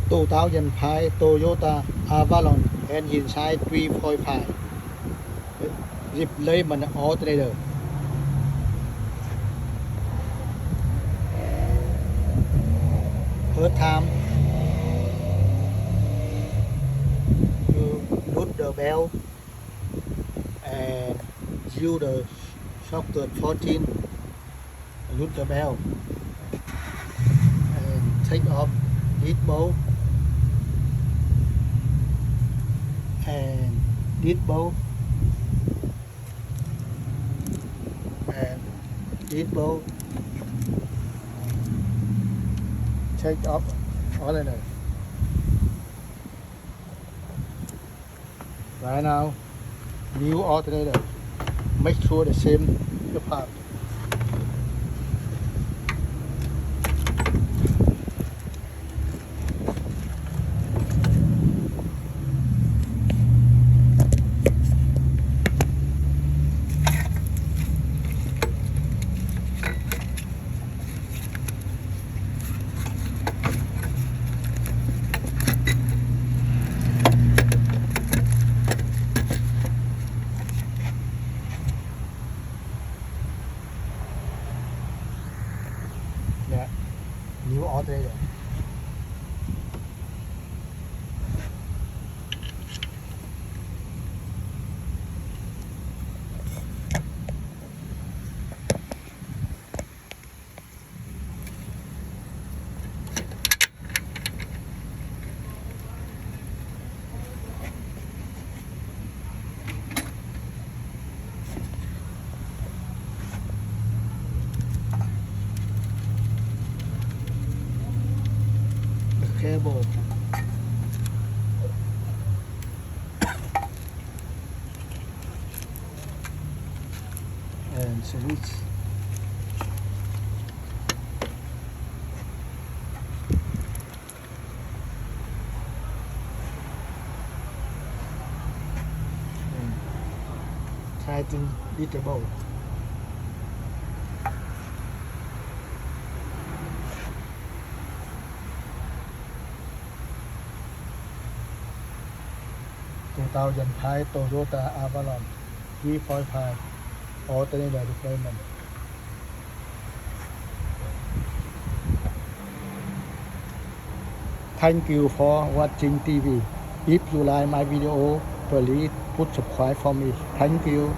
2005 Toyota Avalon engine size 3.5 replacement alternator. First time you put the bell and use the socket 14, use the bell and take off this bolt and this bolt and this bolt. Take off alternator. Right now, new alternator. Make sure the same the part. Yeah, new alternator. Cable and switch. And tighten little bolt. (2005) Toyota Avalon 3.5 alternator replacement. Thank you for watching TV. If you like my video, please put subscribe for me. Thank you.